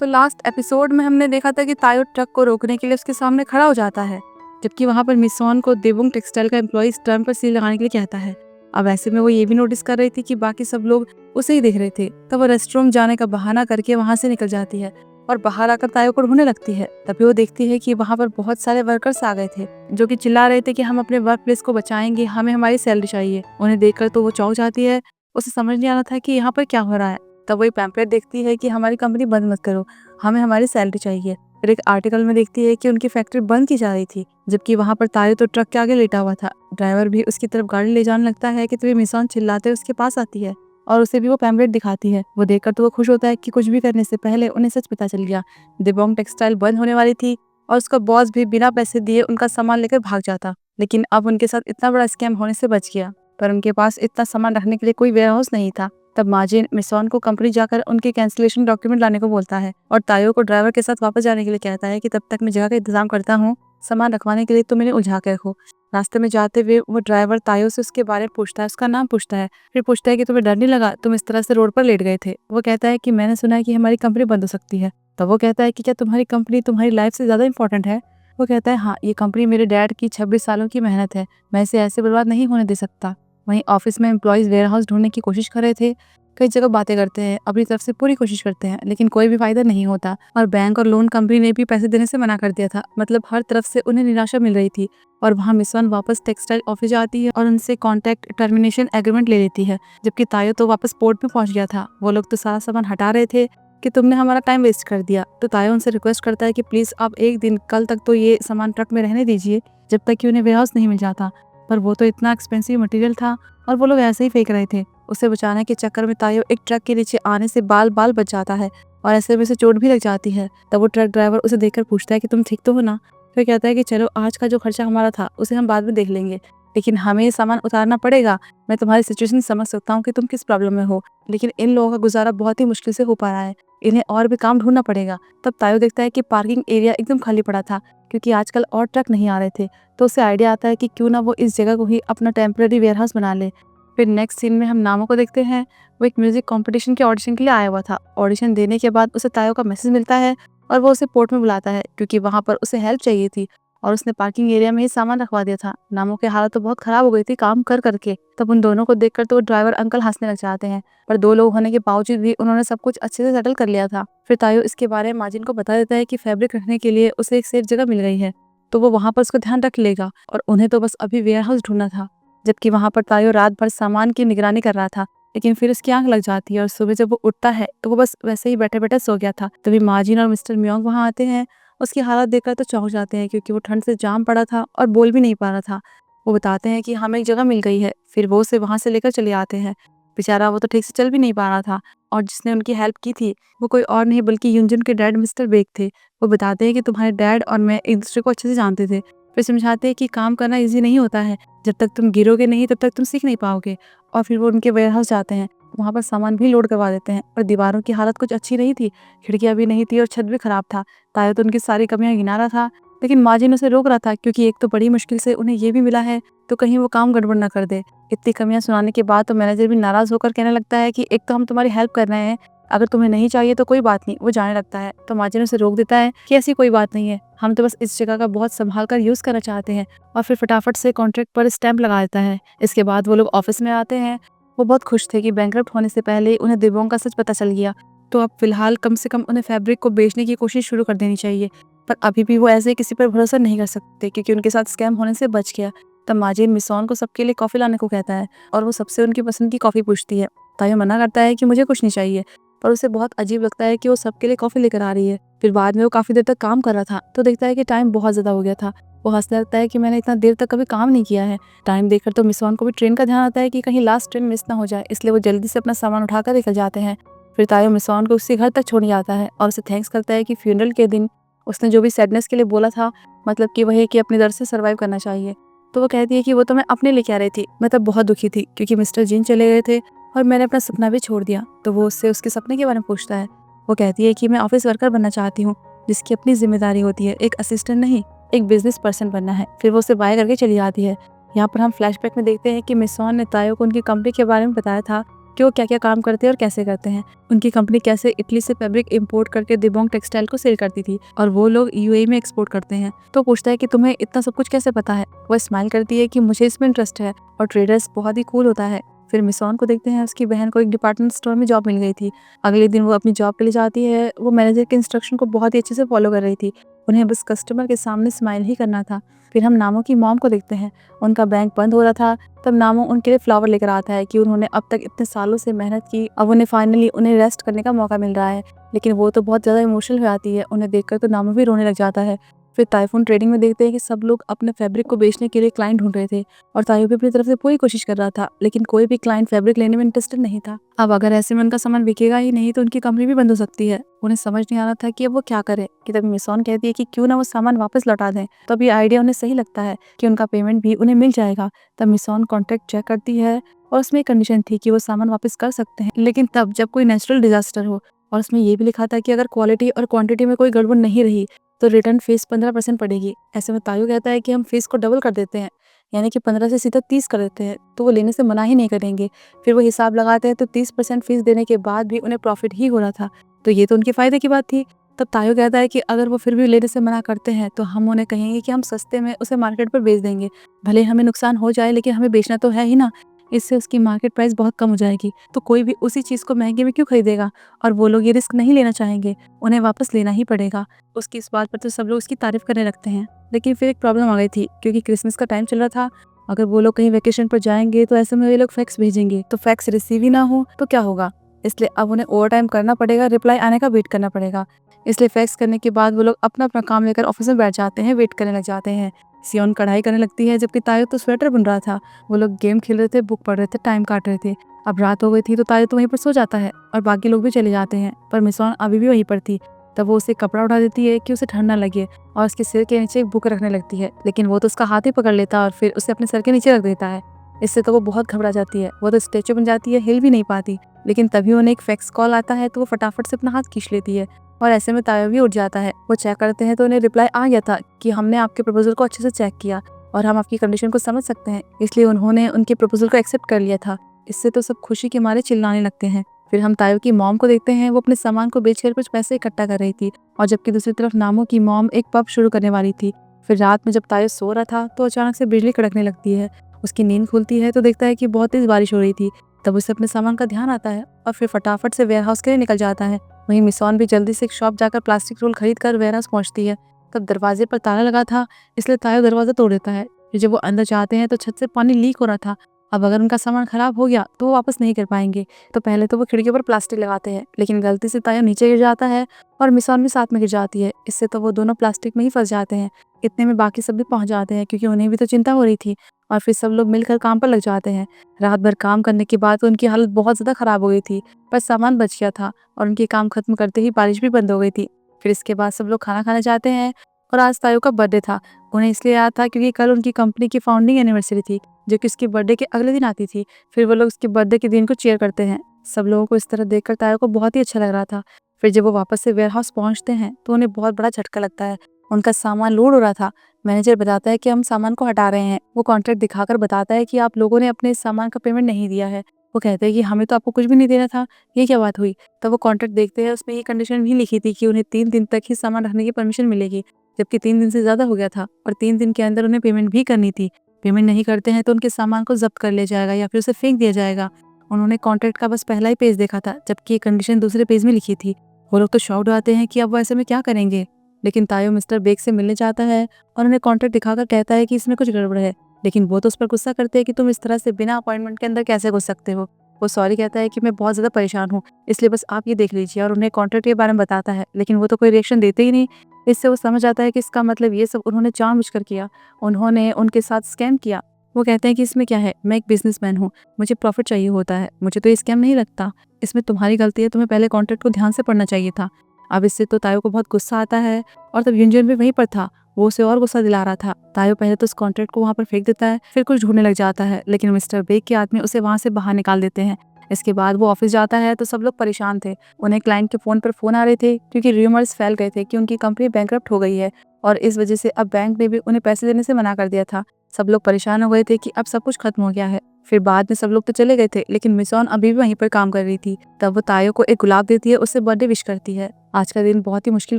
तो last episode में हमने देखा था कि तायो ट्रक को रोकने के लिए उसके सामने खड़ा हो जाता है, जबकि वहां पर मिसॉन को देबुंग टेक्सटाइल का एम्प्लॉय टर्म पर सील लगाने के लिए कहता है। अब ऐसे में वो ये भी नोटिस कर रही थी कि बाकी सब लोग उसे ही देख रहे थे। तब वो रेस्टरूम जाने का बहाना करके वहां से निकल जाती है और बाहर आकर तायो को ढूंढने लगती है। तभी वो देखती है कि वहां पर बहुत सारे वर्कर्स आ गए थे जो कि चिल्ला रहे थे कि हम अपने वर्क प्लेस को बचाएंगे, हमें हमारी सैलरी चाहिए। उन्हें देखकर तो वो चौंक जाती है, उसे समझ नहीं आ रहा था कि यहाँ पर क्या हो रहा है। तब वही पैम्पलेट देखती है कि हमारी कंपनी बंद मत करो, हमें हमारी सैलरी चाहिए। फिर एक आर्टिकल में देखती है कि उनकी फैक्ट्री बंद की जा रही थी, जबकि वहां पर तायो तो ट्रक के आगे लेटा हुआ था। ड्राइवर भी उसकी तरफ गाड़ी ले जाने लगता है कि तभी मिसॉन चिल्लाते उसके पास आती है और उसे भी वो पैम्पलेट दिखाती है। वो देखकर तो वो खुश होता है कि कुछ भी करने से पहले उन्हें सच पता चल गया। दिबोंग टेक्सटाइल बंद होने वाली थी और उसका बॉस भी बिना पैसे दिए उनका सामान लेकर भाग जाता, लेकिन अब उनके साथ इतना बड़ा स्कैम होने से बच गया। पर उनके पास इतना सामान रखने के लिए कोई वेयरहाउस नहीं था। तब माजिन मिसॉन को कंपनी जाकर उनके कैंसिलेशन डॉक्यूमेंट लाने को बोलता है और तायो को ड्राइवर के साथ वापस जाने के लिए कहता है कि तब तक मैं जगह का इंतजाम करता हूँ, सामान रखवाने के लिए तो मैंने उलझा के रखो। रास्ते में जाते हुए वो ड्राइवर तायो से उसके बारे में पूछता है, उसका नाम पूछता है। फिर पूछता है कि तुम्हें डर नहीं लगा, तुम इस तरह से रोड पर लेट गए थे। वो कहता है कि मैंने सुना है कि हमारी कंपनी बंद हो सकती है। तब वो कहता है कि क्या तुम्हारी कंपनी तुम्हारी लाइफ से ज्यादा इंपॉर्टेंट है? वो कहता है हाँ, ये कंपनी मेरे डैड की 26 सालों की मेहनत है, मैं इसे ऐसे बर्बाद नहीं होने दे सकता। वहीं ऑफिस में एम्प्लॉयज वेयरहाउस ढूंढने की कोशिश कर रहे थे। कई जगह बातें करते हैं, अपनी तरफ से पूरी कोशिश करते हैं, लेकिन कोई भी फायदा नहीं होता और बैंक और लोन कंपनी ने भी पैसे देने से मना कर दिया था। मतलब हर तरफ से उन्हें निराशा मिल रही थी। और वहाँ मिसॉन वापस टेक्सटाइल ऑफिस जाती है और उनसे कॉन्ट्रैक्ट टर्मिनेशन एग्रीमेंट ले लेती है, जबकि तायो तो वापस पोर्ट में पहुंच गया था। वो लोग तो सारा सामान हटा रहे थे कि तुमने हमारा टाइम वेस्ट कर दिया। तो तायो उनसे रिक्वेस्ट करता है कि प्लीज आप एक दिन कल तक तो ये सामान ट्रक में रहने दीजिए जब तक कि उन्हें वेयरहाउस नहीं मिल जाता। पर वो तो इतना एक्सपेंसिव मटेरियल था और वो लोग ऐसे ही फेंक रहे थे। उसे बचाने के चक्कर में तायो एक ट्रक के नीचे आने से बाल बाल बच जाता है और ऐसे में उसे चोट भी लग जाती है। तब वो ट्रक ड्राइवर उसे देखकर पूछता है कि तुम ठीक तो हो ना? फिर कहता है कि चलो आज का जो खर्चा हमारा था उसे हम बाद में देख लेंगे, लेकिन हमें ये सामान उतारना पड़ेगा। मैं तुम्हारी सिचुएशन समझ सकता हूँ कि तुम किस प्रॉब्लम में हो, लेकिन इन लोगों का गुजारा बहुत ही मुश्किल से हो पा रहा है, इन्हें और भी काम ढूंढना पड़ेगा। तब तायो देखता है कि पार्किंग एरिया एकदम खाली पड़ा था क्योंकि आजकल और ट्रक नहीं आ रहे थे। तो उसे आइडिया आता है कि क्यों ना वो इस जगह को ही अपना टेम्पररी वेयरहाउस बना ले। फिर नेक्स्ट सीन में हम नामों को देखते हैं। वो एक म्यूजिक कंपटीशन के ऑडिशन के लिए आया हुआ था। ऑडिशन देने के बाद उसे तायो का मैसेज मिलता है और वो उसे पोर्ट में बुलाता है क्योंकि वहां पर उसे हेल्प चाहिए थी और उसने पार्किंग एरिया में ही सामान रखवा दिया था। नामों की हालत तो बहुत खराब हो गई थी काम कर करके। तब उन दोनों को देखकर तो ड्राइवर अंकल हंसने लग जाते हैं, पर दो लोग होने के बावजूद भी उन्होंने सब कुछ अच्छे से सेटल कर लिया था। फिर तायो इसके बारे में माजिन को बता देता है कि फैब्रिक रखने के लिए उसे एक सेफ जगह मिल गई है, तो वो वहां पर उसको ध्यान रख लेगा और उन्हें तो बस अभी वेयरहाउस ढूंढना था। जबकि वहां पर तायो रात भर सामान की निगरानी कर रहा था, लेकिन फिर उसकी आंख लग जाती है और सुबह जब वो उठता है तो वो बस वैसे ही बैठे बैठे सो गया था। तभी माजिन और मिस्टर मियोंग वहां आते हैं। उसकी हालत देखकर तो चौंक जाते हैं क्योंकि वो ठंड से जाम पड़ा था और बोल भी नहीं पा रहा था। वो बताते हैं कि हमें एक जगह मिल गई है। फिर वो उसे वहां से लेकर चले आते हैं। बेचारा वो तो ठीक से चल भी नहीं पा रहा था और जिसने उनकी हेल्प की थी वो कोई और नहीं बल्कि युनजुन के डैड मिस्टर बेक थे। वो बताते हैं कि तुम्हारे डैड और मैं एक दूसरे को अच्छे से जानते थे। फिर समझाते हैं कि काम करना ईजी नहीं होता है, जब तक तुम गिरोगे नहीं तब तक तुम सीख नहीं पाओगे। और फिर वो उनके वेयरहाउस जाते हैं, वहाँ पर सामान भी लोड करवा देते हैं। और दीवारों की हालत कुछ अच्छी नहीं थी, खिड़कियां भी नहीं थी और छत भी खराब था। तायो तो उनकी सारी कमियां गिना रहा था, लेकिन माजिन उसे रोक रहा था क्योंकि एक तो बड़ी मुश्किल से उन्हें ये भी मिला है, तो कहीं वो काम गड़बड़ न कर दे। इतनी कमियां सुनाने के बाद तो मैनेजर भी नाराज होकर कहने लगता है कि एक तो हम तुम्हारी हेल्प कर रहे हैं, अगर तुम्हें नहीं चाहिए तो कोई बात नहीं। वो जाने लगता है तो माजिन उसे रोक देता है कि ऐसी कोई बात नहीं है, हम तो बस इस जगह का बहुत संभाल कर यूज करना चाहते हैं। और फिर फटाफट से कॉन्ट्रैक्ट पर स्टैंप लगा देता है। इसके बाद वो लोग ऑफिस में आते हैं। वो बहुत खुश थे कि बैंकरप्ट होने से पहले उन्हें दिबोंग का सच पता चल गया, तो अब फिलहाल कम से कम उन्हें फैब्रिक को बेचने की कोशिश शुरू कर देनी चाहिए। पर अभी भी वो ऐसे किसी पर भरोसा नहीं कर सकते क्योंकि उनके साथ स्कैम होने से बच गया। तब माजिद मिसॉन को सबके लिए कॉफी लाने को कहता है और वो सबसे उनकी पसंद की कॉफी पूछती है। तायो मना करता है कि मुझे कुछ नहीं चाहिए, पर उसे बहुत अजीब लगता है कि वो सबके लिए कॉफी लेकर आ रही है। फिर बाद में वो काफी देर तक काम कर रहा था तो देखता है कि टाइम बहुत ज्यादा हो गया था। वो हंसने लगता है कि मैंने इतना देर तक कभी काम नहीं किया है। टाइम देखकर तो मिसॉन को भी ट्रेन का ध्यान आता है कि कहीं लास्ट ट्रेन मिस ना हो जाए, इसलिए वो जल्दी से अपना सामान उठाकर निकल जाते हैं। फिर तायो मिसॉन को उसके घर तक छोड़ने आता है और उसे थैंक्स करता है कि फ्यूनरल के दिन उसने जो भी सैडनेस के लिए बोला था, मतलब कि वही कि अपने दर्द से सर्वाइव करना चाहिए। तो वो कहती है कि वो तो मैं अपने लिए कह रही थी, मैं तब बहुत दुखी थी क्योंकि मिस्टर जिन चले गए थे और मैंने अपना सपना भी छोड़ दिया। तो वो उससे उसके सपने के बारे में पूछता है। वो कहती है कि मैं ऑफिस वर्कर बनना चाहती हूँ जिसकी अपनी जिम्मेदारी होती है, एक असिस्टेंट नहीं, एक बिजनेस पर्सन बनना है। फिर वो उसे बाय करके चली जाती है। यहाँ पर हम फ्लैशबैक में देखते हैं कि मिसॉन ने तायो को उनकी कंपनी के बारे में बताया था कि वो क्या क्या काम करते हैं और कैसे करते हैं। उनकी कंपनी कैसे इटली से फैब्रिक इंपोर्ट करके दिबोंग टेक्सटाइल को सेल करती थी और वो लोग यूएई में एक्सपोर्ट करते हैं। तो पूछता है कि तुम्हें इतना सब कुछ कैसे पता है। वो स्माइल करती है कि मुझे इसमें इंटरेस्ट है और ट्रेडर्स बहुत ही कूल होता है। फिर मिसॉन को देखते हैं, उसकी बहन को एक डिपार्टमेंट स्टोर में जॉब मिल गई थी। अगले दिन वो अपनी जॉब के लिए जाती है। वो मैनेजर के इंस्ट्रक्शन को बहुत ही अच्छे से फॉलो कर रही थी। उन्हें बस कस्टमर के सामने स्माइल ही करना था। फिर हम नामो की मॉम को देखते हैं। उनका बैंक बंद हो रहा था, तब नामो उनके लिए फ्लावर लेकर आता है कि उन्होंने अब तक इतने सालों से मेहनत की, अब उन्हें फाइनली उन्हें रेस्ट करने का मौका मिल रहा है। लेकिन वो तो बहुत ज़्यादा इमोशनल हो जाती है। उन्हें देखकर तो नामो भी रोने लग जाता है। फिर टाइफून ट्रेडिंग में देखते हैं कि सब लोग अपने फैब्रिक को बेचने के लिए क्लाइंट ढूंढ रहे थे और तायो भी अपनी तरफ से पूरी कोशिश कर रहा था, लेकिन कोई भी क्लाइंट फैब्रिक लेने में इंटरेस्टेड नहीं था। अब अगर ऐसे में उनका सामान बिकेगा ही नहीं तो उनकी कंपनी भी बंद हो सकती है। उन्हें समझ नहीं आ रहा था कि अब वो क्या करे कि तभी मिसॉन कहती है कि क्यों ना वो सामान वापस लौटा दें। तब ये आइडिया उन्हें सही लगता है कि उनका पेमेंट भी उन्हें मिल जाएगा। तब मिसॉन कॉन्ट्रैक्ट चेक करती है और उसमें एक कंडीशन थी कि वो सामान वापस कर सकते हैं, लेकिन तब जब कोई नेचुरल डिजास्टर हो। और उसमें ये भी लिखा था कि अगर क्वालिटी और क्वांटिटी में कोई गड़बड़ नहीं रही तो रिटर्न फीस 15% पड़ेगी। ऐसे में तायो कहता है कि हम फीस को डबल कर देते हैं, यानी कि 15 से सीधा 30 कर देते हैं, तो वो लेने से मना ही नहीं करेंगे। फिर वो हिसाब लगाते हैं तो 30% फीस देने के बाद भी उन्हें प्रॉफिट ही हो रहा था, तो ये तो उनके फायदे की बात थी। तब तायो कहता है कि अगर वो फिर भी लेने से मना करते हैं तो हम उन्हें कहेंगे कि हम सस्ते में उसे मार्केट पर बेच देंगे, भले हमें नुकसान हो जाए लेकिन हमें बेचना तो है ही ना। इससे उसकी मार्केट प्राइस बहुत कम हो जाएगी, तो कोई भी उसी चीज़ को महंगे में क्यों खरीदेगा, और वो लोग ये रिस्क नहीं लेना चाहेंगे, उन्हें वापस लेना ही पड़ेगा। उसकी इस बात पर तो सब लोग उसकी तारीफ करने लगते हैं। लेकिन फिर एक प्रॉब्लम आ गई थी, क्योंकि क्रिसमस का टाइम चल रहा था। अगर वो लोग कहीं वेकेशन पर जाएंगे तो ऐसे में ये लोग फैक्स भेजेंगे, तो फैक्स रिसीव ही ना हो तो क्या होगा। इसलिए अब उन्हें ओवर टाइम करना पड़ेगा, रिप्लाई आने का वेट करना पड़ेगा। इसलिए फैक्स करने के बाद वो लोग अपना अपना काम लेकर ऑफिस में बैठ जाते हैं, वेट करने लग जाते हैं। सियोन कढ़ाई करने लगती है, जबकि तायो तो स्वेटर बुन रहा था। वो लोग गेम खेल रहे थे, बुक पढ़ रहे थे, टाइम काट रहे थे। अब रात हो गई थी तो तायो तो वहीं पर सो जाता है और बाकी लोग भी चले जाते हैं, पर मिसॉन अभी भी वहीं पर थी। तब वो उसे कपड़ा उठा देती है कि उसे ठंड ना लगे और उसके सिर के नीचे एक बुक रखने लगती है, लेकिन वो तो उसका हाथ ही पकड़ लेता है और फिर उसे अपने सर के नीचे रख देता है। इससे तो वो बहुत घबरा जाती है, वो तो स्टेचू बन जाती है, हिल भी नहीं पाती। लेकिन तभी उन्हें एक फैक्स कॉल आता है तो वो फटाफट से अपना हाथ खींच लेती है और ऐसे में तायो भी उठ जाता है। वो चेक करते हैं तो उन्हें रिप्लाई आ गया था कि हमने आपके प्रपोजल को अच्छे से चेक किया और हम आपकी कंडीशन को समझ सकते हैं, इसलिए उन्होंने उनके प्रपोजल को एक्सेप्ट कर लिया था। इससे तो सब खुशी के मारे चिल्लाने लगते हैं। फिर हम तायो की मॉम को देखते हैं, वो अपने सामान को बेचकर कुछ पैसे इकट्ठा कर रही थी और जबकि दूसरी तरफ नामो की मॉम एक पब शुरू करने वाली थी। फिर रात में जब तायो सो रहा था तो अचानक से बिजली कड़कने लगती है। उसकी नींद खुलती है तो देखता है कि बहुत तेज बारिश हो रही थी। तब उसे अपने सामान का ध्यान आता है और फिर फटाफट से वेयर हाउस के लिए निकल जाता है। वहीं मिसॉन भी जल्दी से एक शॉप जाकर प्लास्टिक रोल खरीद कर वेयर हाउस पहुंचती है। तब दरवाजे पर ताला लगा था, इसलिए तायो दरवाजा तोड़ देता है। फिर जब वो अंदर जाते हैं तो छत से पानी लीक हो रहा था। अब अगर उनका सामान खराब हो गया तो वो वापस नहीं कर पाएंगे, तो पहले तो वो खिड़कियों पर प्लास्टिक लगाते हैं, लेकिन गलती से तायो नीचे गिर जाता है और मिसॉन भी साथ में गिर जाती है। इससे तो वो दोनों प्लास्टिक में ही फंस जाते हैं। इतने में बाकी सब भी पहुंच जाते हैं, क्योंकि उन्हें भी तो चिंता हो रही थी, और फिर सब लोग मिलकर काम पर लग जाते हैं। रात भर काम करने के बाद उनकी हालत बहुत ज़्यादा खराब हो गई थी, पर सामान बच गया था और उनके काम खत्म करते ही बारिश भी बंद हो गई थी। फिर इसके बाद सब लोग खाना खाने जाते हैं और आज तायो का बर्थडे था। उन्हें इसलिए याद था क्योंकि कल उनकी कंपनी की फाउंडिंग एनिवर्सरी थी, जो कि उसके बर्थडे के अगले दिन आती थी। फिर वो लोग उसके बर्थडे के दिन को चीयर करते हैं। सब लोगों को इस तरह देखकर तायो को बहुत ही अच्छा लग रहा था। फिर जब वो वापस से वेयर हाउस पहुंचते हैं तो उन्हें बहुत बड़ा झटका लगता है। उनका सामान लोड हो रहा था। मैनेजर बताता है कि हम सामान को हटा रहे हैं। वो कॉन्ट्रैक्ट दिखाकर बताता है कि आप लोगों ने अपने इस सामान का पेमेंट नहीं दिया है। वो कहते हैं कि हमें तो आपको कुछ भी नहीं देना था, ये क्या बात हुई। तब वो कॉन्ट्रैक्ट देखते हैं, उसमें ये कंडीशन भी लिखी थी कि उन्हें 3 दिन तक ही सामान रखने की परमिशन मिलेगी, जबकि 3 दिन से ज़्यादा हो गया था और 3 दिन के अंदर उन्हें पेमेंट भी करनी थी। पेमेंट नहीं करते हैं तो उनके सामान को जब्त कर लिया जाएगा या फिर उसे फेंक दिया जाएगा। उन्होंने कॉन्ट्रैक्ट का बस पहला ही पेज देखा था, जबकि ये कंडीशन दूसरे पेज में लिखी थी। वो लोग तो शॉक्ड आते हैं कि अब वो ऐसे में क्या करेंगे। लेकिन तायो मिस्टर बेग से मिलने चाहता है और उन्हें कॉन्ट्रैक्ट दिखाकर कहता है कि इसमें कुछ गड़बड़ है, लेकिन वो तो उस पर गुस्सा करते हैं कि तुम इस तरह से बिना अपॉइंटमेंट के अंदर कैसे घुस सकते हो। वो सॉरी कहता है कि मैं बहुत ज़्यादा परेशान हूँ, इसलिए बस आप ये देख लीजिए, और उन्हें कॉन्ट्रैक्ट के बारे में बताता है, लेकिन वो तो कोई रिएक्शन देते ही नहीं। इससे वो समझ आता है कि इसका मतलब ये सब उन्होंने जानबूझकर किया, उन्होंने उनके साथ स्कैम किया। वो कहते हैं कि इसमें क्या है, मैं एक बिजनेसमैन हूँ, मुझे प्रॉफिट चाहिए होता है, मुझे तो ये स्कैम नहीं लगता, इसमें तुम्हारी गलती है, तुम्हें पहले कॉन्ट्रैक्ट को ध्यान से पढ़ना चाहिए था। अब इससे तो तायो को बहुत गुस्सा आता है और तब युनजन भी वहीं पर था, वो उसे और गुस्सा दिला रहा था। तायो पहले तो उस कॉन्ट्रैक्ट को वहाँ पर फेंक देता है, फिर कुछ ढूंढने लग जाता है, लेकिन मिस्टर बेग के आदमी उसे वहाँ से बाहर निकाल देते हैं। इसके बाद वो ऑफिस जाता है तो सब लोग परेशान थे। उन्हें क्लाइंट के फ़ोन पर फ़ोन आ रहे थे, क्योंकि रूमर्स फैल गए थे कि उनकी कंपनी बैंकरप्ट हो गई है और इस वजह से अब बैंक ने भी उन्हें पैसे देने से मना कर दिया था। सब लोग परेशान हो गए थे कि अब सब कुछ खत्म हो गया है। फिर बाद में सब लोग तो चले गए थे, लेकिन मिसॉन अभी भी वहीं पर काम कर रही थी। तब वो तायो को एक गुलाब देती है, उससे बर्थडे विश करती है। आज का दिन बहुत ही मुश्किल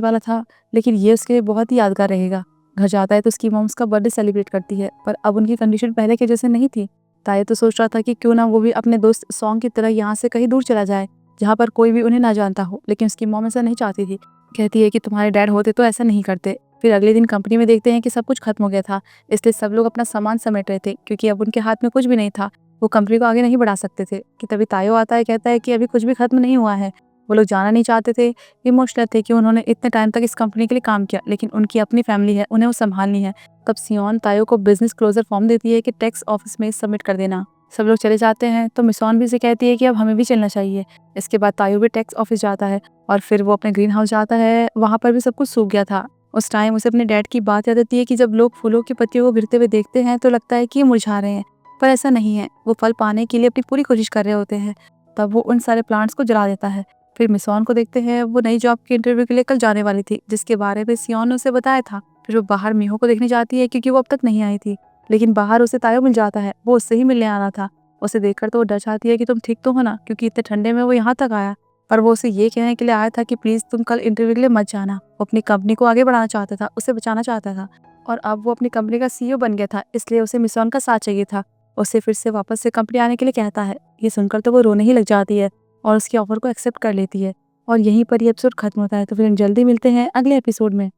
वाला था, लेकिन ये उसके लिए बहुत ही यादगार रहेगा। घर जाता है तो उसकी मॉम उसका बर्थडे सेलिब्रेट करती है, पर अब उनकी कंडीशन पहले के जैसे नहीं थी। तायो तो सोच रहा था कि क्यों ना वो भी अपने दोस्त सॉन्ग की तरह यहाँ से कहीं दूर चला जाए, जहाँ पर कोई भी उन्हें ना जानता हो। लेकिन उसकी मॉम ऐसा नहीं चाहती थी। कहती है कि तुम्हारे डैड होते तो ऐसा नहीं करते। फिर अगले दिन कंपनी में देखते हैं कि सब कुछ खत्म हो गया था, इसलिए सब लोग अपना सामान समेट रहे थे, क्योंकि अब उनके हाथ में कुछ भी नहीं था। वो कंपनी को आगे नहीं बढ़ा सकते थे। कि तभी तायो आता है, कहता है कि अभी कुछ भी खत्म नहीं हुआ है। वो लोग जाना नहीं चाहते थे, इमोशनल थे कि उन्होंने इतने टाइम तक इस कंपनी के लिए काम किया, लेकिन उनकी अपनी फैमिली है, उन्हें वो संभालनी है। तब सियोन तायो को बिजनेस क्लोजर फॉर्म देती है कि टैक्स ऑफिस में सबमिट कर देना। सब लोग चले जाते हैं तो मिसॉन भी से कहती है कि अब हमें भी चलना चाहिए। इसके बाद तायो भी टैक्स ऑफिस जाता है और फिर वो अपने ग्रीन हाउस जाता है। वहाँ पर भी सब कुछ सूख गया था। उस टाइम उसे अपने डैड की बात याद आती है कि जब लोग फूलों की पत्तियों को गिरते हुए देखते हैं तो लगता है कि ये मुरझा रहे हैं, पर ऐसा नहीं है। वो फल पाने के लिए अपनी पूरी कोशिश कर रहे होते हैं। तब वो उन सारे प्लांट्स को जला देता है। फिर मिसॉन को देखते हैं, वो नई जॉब के इंटरव्यू के लिए कल जाने वाली थी, जिसके बारे में सियोन ने उसे बताया था। फिर वो बाहर मीहो को देखने जाती है, क्योंकि वो अब तक नहीं आई थी। लेकिन बाहर उसे तायो मिल जाता है, वो उससे ही मिलने आना था। उसे देखकर तो वो डर जाती है कि तुम ठीक तो हो ना, क्योंकि इतने ठंडे में वो यहाँ तक आया। पर वो उसे ये कहने के लिए आया था कि प्लीज तुम कल इंटरव्यू के लिए मत जाना। वो अपनी कंपनी को आगे बढ़ाना चाहता था, उसे बचाना चाहता था, और अब वो अपनी कंपनी का सीईओ बन गया था, इसलिए उसे मिसॉन का साथ चाहिए था। उसे फिर से वापस से कंपनी आने के लिए कहता है। ये सुनकर तो वो रोने ही लग जाती है और उसके ऑफर को एक्सेप्ट कर लेती है। और यहीं पर ये एपिसोड खत्म होता है। तो फिर हम जल्दी मिलते हैं अगले एपिसोड में।